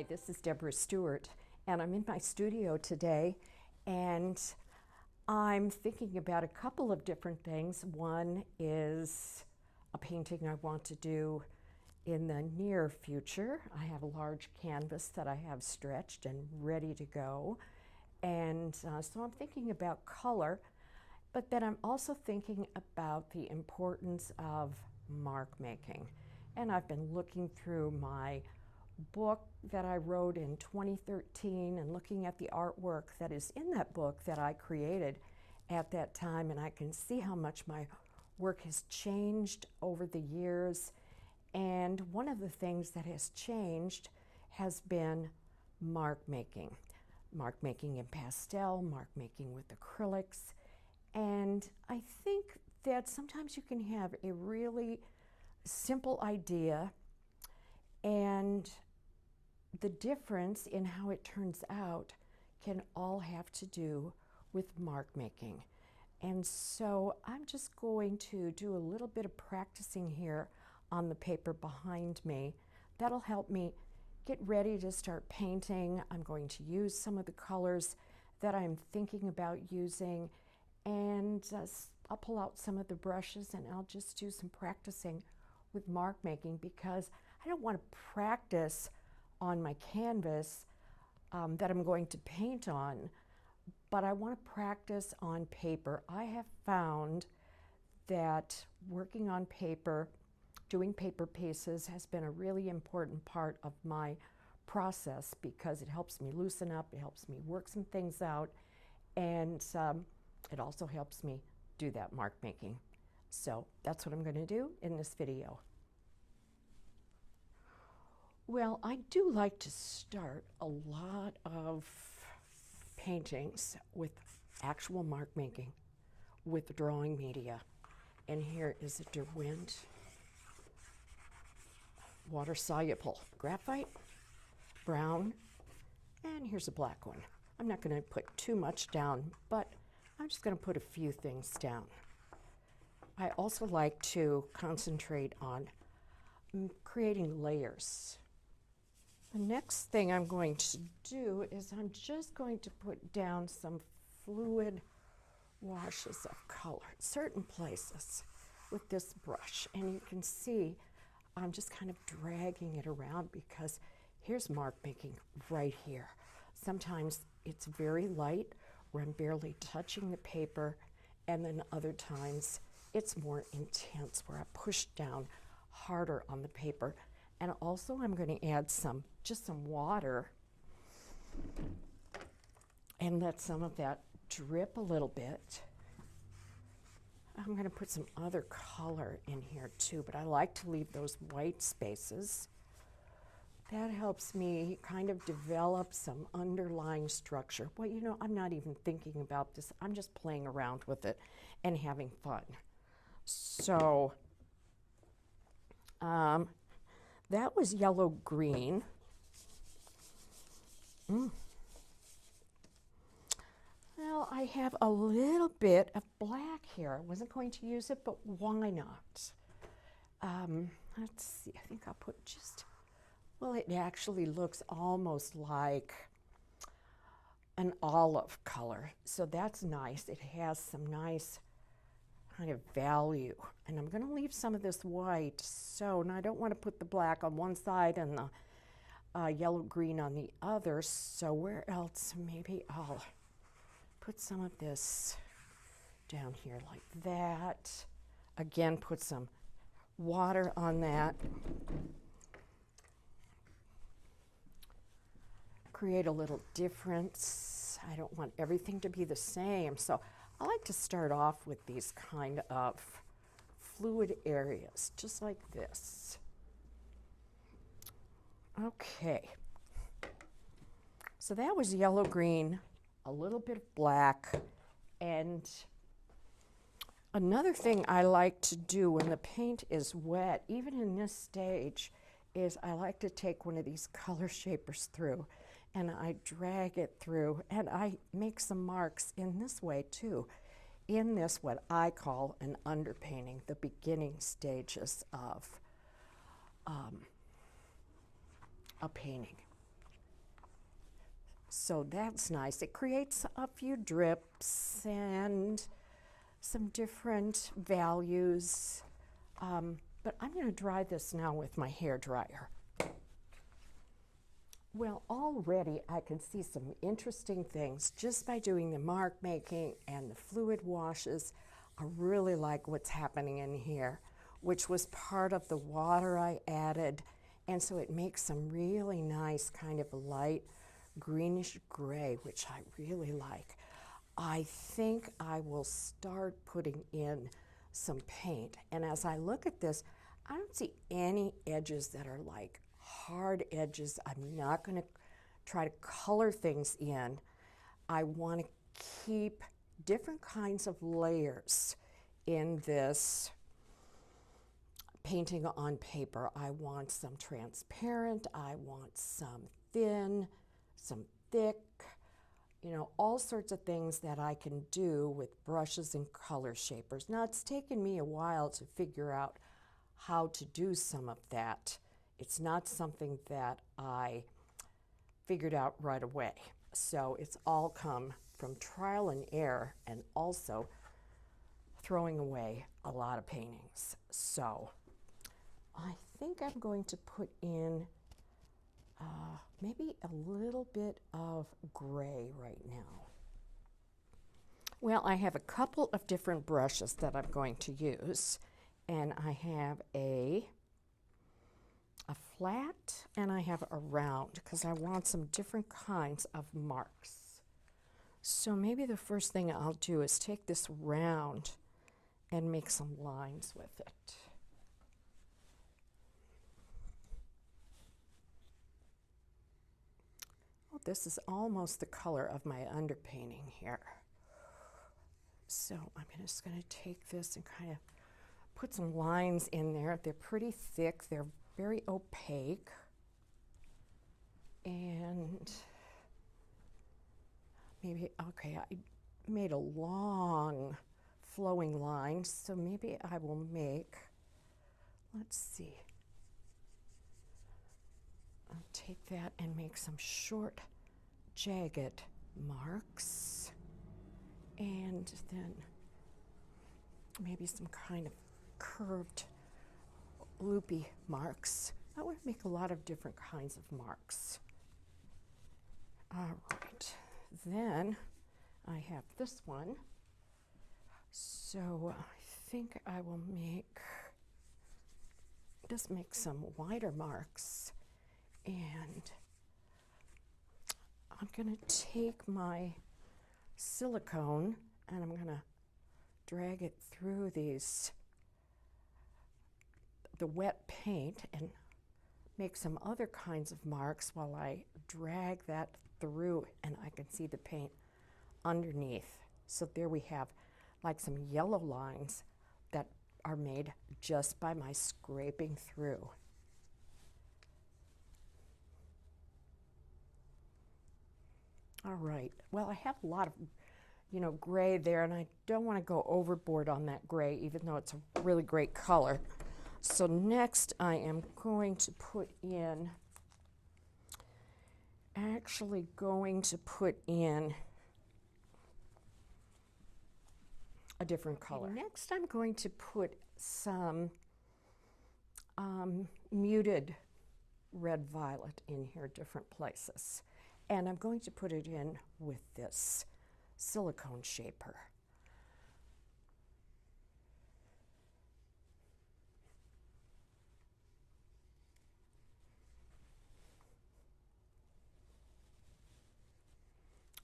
This is Deborah Stewart, and I'm in my studio today, and I'm thinking about a couple of different things. One is a painting I want to do in the near future. I have a large canvas that I have stretched and ready to go, and so I'm thinking about color, but then I'm also thinking about the importance of mark making. And I've been looking through my book that I wrote in 2013 and looking at the artwork that is in that book that I created at that time, and I can see how much my work has changed over the years. And one of the things that has changed has been mark making in pastel, mark making with acrylics. And I think that sometimes you can have a really simple idea, and the difference in how it turns out can all have to do with mark making. And so I'm just going to do a little bit of practicing here on the paper behind me. That'll help me get ready to start painting. I'm going to use some of the colors that I'm thinking about using, and I'll pull out some of the brushes and I'll just do some practicing with mark making, because I don't want to practice on my canvas that I'm going to paint on, but I want to practice on paper. I have found that working on paper, doing paper pieces, has been a really important part of my process, because it helps me loosen up, it helps me work some things out, and it also helps me do that mark making. So that's what I'm going to do in this video. Well, I do like to start a lot of paintings with actual mark making, with drawing media. And here is a Derwent water soluble graphite, brown, and here's a black one. I'm not going to put too much down, but I'm just going to put a few things down. I also like to concentrate on creating layers. The next thing I'm going to do is I'm just going to put down some fluid washes of color in certain places with this brush. And you can see I'm just kind of dragging it around, because here's mark making right here. Sometimes it's very light, where I'm barely touching the paper, and then other times it's more intense, where I push down harder on the paper. And also I'm going to add just some water and let some of that drip a little bit. I'm going to put some other color in here too, but I like to leave those white spaces. That helps me kind of develop some underlying structure. Well, you know, I'm not even thinking about this. I'm just playing around with it and having fun. So, that was yellow-green. Well, I have a little bit of black here. I wasn't going to use it, but why not? Let's see, I think I'll put just, well, it actually looks almost like an olive color, so that's nice. It has some nice kind of value. And I'm going to leave some of this white, so now I don't want to put the black on one side and the yellow-green on the other, so where else? Maybe I'll put some of this down here like that. Again, put some water on that. Create a little difference. I don't want everything to be the same, so I like to start off with these kind of fluid areas, just like this. Okay, so that was yellow-green, a little bit of black, and another thing I like to do when the paint is wet, even in this stage, is I like to take one of these color shapers through, and I drag it through, and I make some marks in this way too, in this what I call an underpainting, the beginning stages of a painting. So that's nice. It creates a few drips and some different values. But I'm going to dry this now with my hair dryer. Well, already I can see some interesting things just by doing the mark making and the fluid washes. I really like what's happening in here, which was part of the water I added. And so it makes some really nice kind of light greenish gray, which I really like. I think I will start putting in some paint. And as I look at this, I don't see any edges that are like hard edges. I'm not going to try to color things in. I want to keep different kinds of layers in this painting on paper. I want some transparent, I want some thin, some thick, you know, all sorts of things that I can do with brushes and color shapers. Now, it's taken me a while to figure out how to do some of that. It's not something that I figured out right away. So it's all come from trial and error and also throwing away a lot of paintings. So I think I'm going to put in maybe a little bit of gray right now. Well, I have a couple of different brushes that I'm going to use, and I have a flat and I have a round because I want some different kinds of marks. So maybe the first thing I'll do is take this round and make some lines with it. Oh, this is almost the color of my underpainting here. So I'm just going to take this and kind of put some lines in there. They're pretty thick. They're very opaque. And maybe, okay, I made a long flowing line, so maybe I will make, let's see, I'll take that and make some short, jagged marks, and then maybe some kind of curved, loopy marks. That would make a lot of different kinds of marks. All right, then I have this one. So I think I will just make some wider marks, and I'm going to take my silicone and I'm going to drag it through the wet paint and make some other kinds of marks while I drag that through, and I can see the paint underneath. So there we have like some yellow lines that are made just by my scraping through. All right, well, I have a lot of, you know, gray there, and I don't want to go overboard on that gray, even though it's a really great color. So next I am going to put in, a different color. Okay, next I'm going to put some muted red violet in here, different places. And I'm going to put it in with this silicone shaper.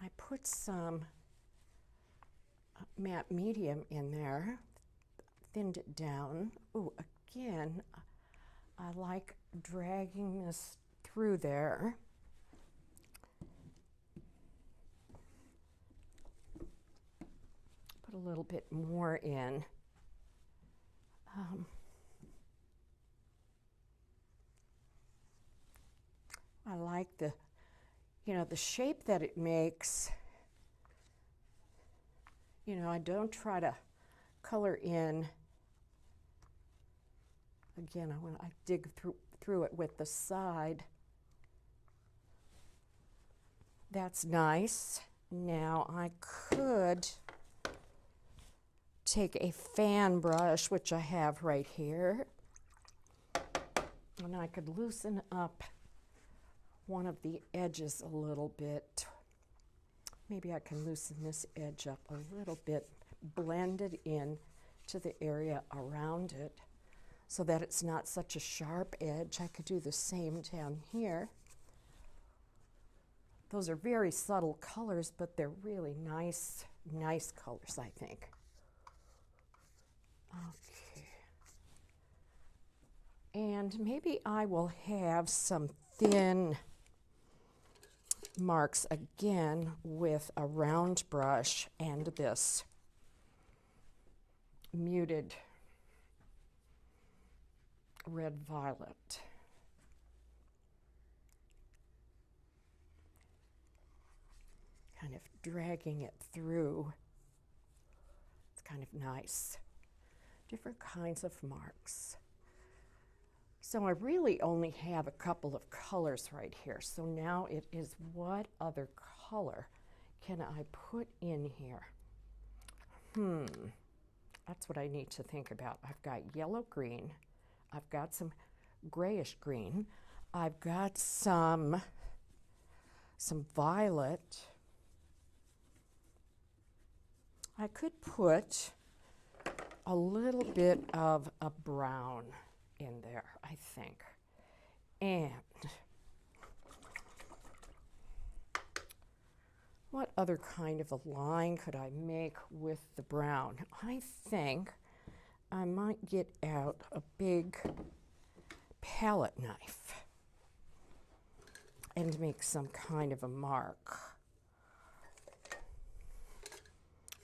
I put some matte medium in there, thinned it down. Oh, again, I like dragging this through there. Put a little bit more in. I like the, you know, the shape that it makes. You know, I don't try to color in. Again, when I dig through it with the side That's nice. Now I could take a fan brush, which I have right here, and I could loosen up one of the edges a little bit. Maybe I can loosen this edge up a little bit, blend it in to the area around it so that it's not such a sharp edge. I could do the same down here. Those are very subtle colors, but they're really nice colors, I think. Okay. And maybe I will have some thin marks again with a round brush and this muted red violet. Kind of dragging it through. It's kind of nice. Different kinds of marks. So I really only have a couple of colors right here. So now it is, what other color can I put in here? That's what I need to think about. I've got yellow green. I've got some grayish green. I've got some violet. I could put a little bit of a brown in there, I think. And what other kind of a line could I make with the brown? I think I might get out a big palette knife and make some kind of a mark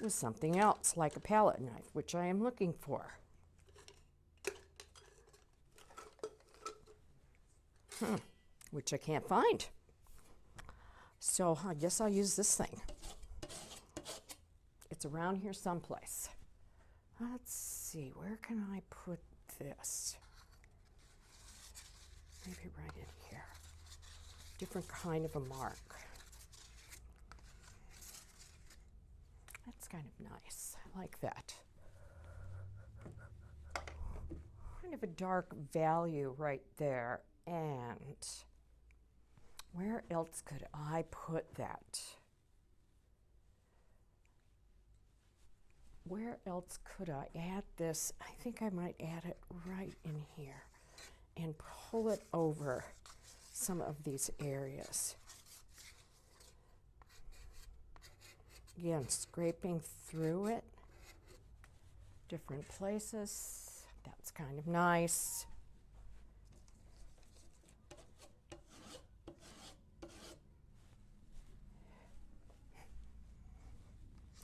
with something else like a palette knife, which I am looking for. Which I can't find. So I guess I'll use this thing. It's around here someplace. Let's see, where can I put this? Maybe right in here. Different kind of a mark. That's kind of nice. I like that. Kind of a dark value right there. And where else could I put that? Where else could I add this? I think I might add it right in here and pull it over some of these areas. Again, scraping through it, different places. That's kind of nice.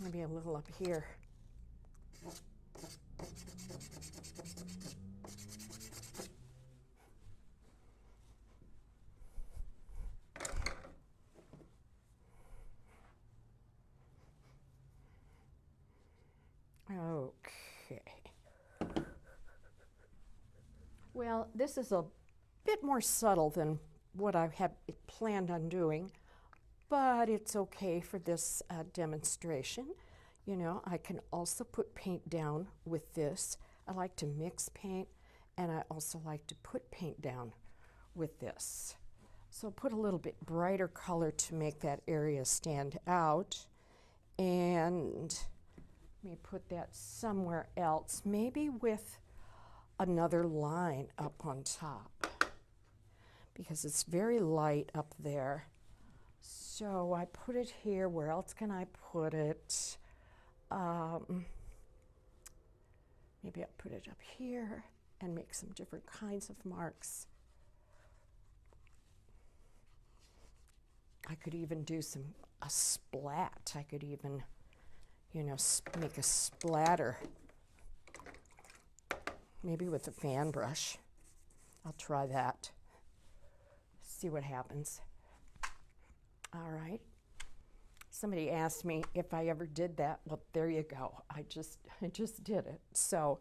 Maybe a little up here. Okay. Well, this is a bit more subtle than what I had planned on doing, but it's okay for this demonstration. You know, I can also put paint down with this. I like to mix paint, and I also like to put paint down with this. So put a little bit brighter color to make that area stand out, and let me put that somewhere else, maybe with another line up on top, because it's very light up there. So I put it here. Where else can I put it? Maybe I'll put it up here and make some different kinds of marks. I could even do a splat. I could even, you know, make a splatter. Maybe with a fan brush. I'll try that. See what happens. All right. Somebody asked me if I ever did that. Well, there you go. I just did it. So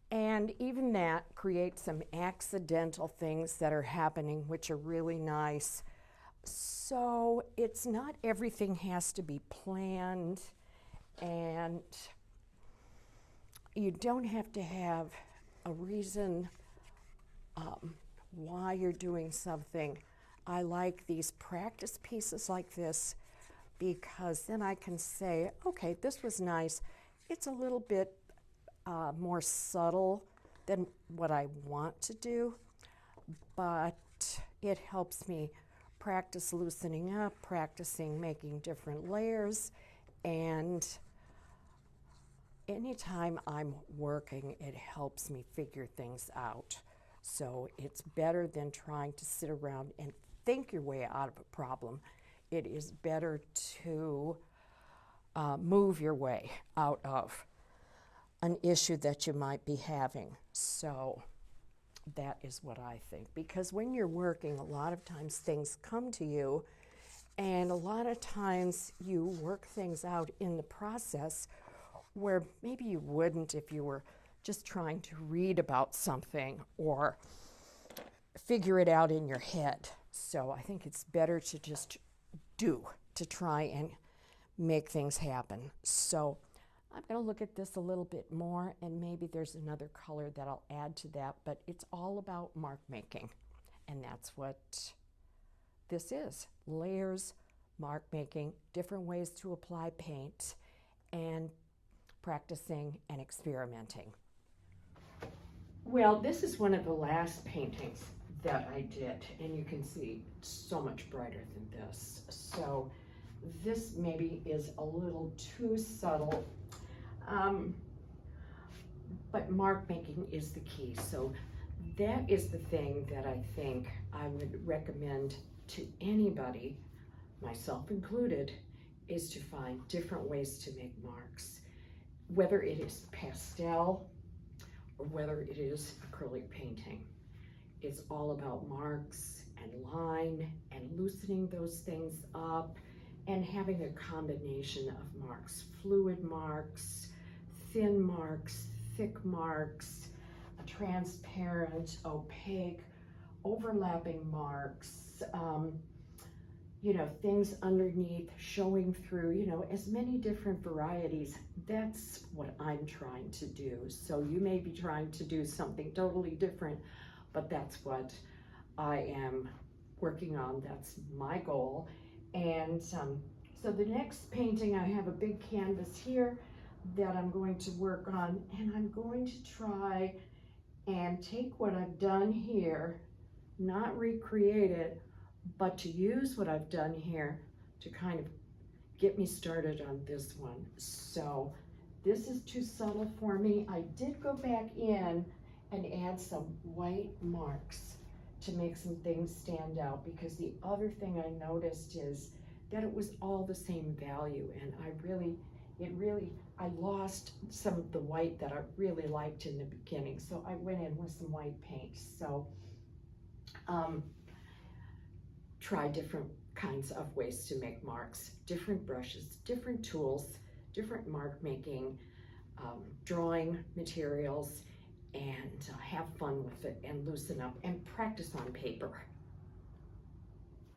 and And even that creates some accidental things that are happening, which are really nice. So it's not everything has to be planned, and you don't have to have a reason why you're doing something. I like these practice pieces like this because then I can say, okay, this was nice. It's a little bit more subtle than what I want to do, but it helps me practice loosening up, practicing making different layers, and anytime I'm working, it helps me figure things out. So it's better than trying to sit around and think your way out of a problem. It is better to move your way out of an issue that you might be having. So that is what I think. Because when you're working, a lot of times things come to you, and a lot of times you work things out in the process where maybe you wouldn't if you were just trying to read about something or figure it out in your head. So I think it's better to just do, to try and make things happen. So I'm going to look at this a little bit more, and maybe there's another color that I'll add to that, but it's all about mark making, and that's what this is. Layers, mark making, different ways to apply paint, and practicing and experimenting. Well, this is one of the last paintings that I did, and you can see it's so much brighter than this. So this maybe is a little too subtle, but mark making is the key. So that is the thing that I think I would recommend to anybody, myself included, is to find different ways to make marks, whether it is pastel or whether it is acrylic painting. It's all about marks and line and loosening those things up and having a combination of marks, fluid marks, thin marks, thick marks, transparent, opaque, overlapping marks, things underneath showing through, as many different varieties. That's what I'm trying to do. So you may be trying to do something totally different, but that's what I am working on. That's my goal. And so the next painting, I have a big canvas here that I'm going to work on, and I'm going to try and take what I've done here, not recreate it, but to use what I've done here to kind of get me started on this one. So this is too subtle for me. I did go back in and add some white marks to make some things stand out, because the other thing I noticed is that it was all the same value, and I lost some of the white that I really liked in the beginning. So I went in with some white paint. So try different kinds of ways to make marks, different brushes, different tools, different mark making, drawing materials, and have fun with it and loosen up and practice on paper.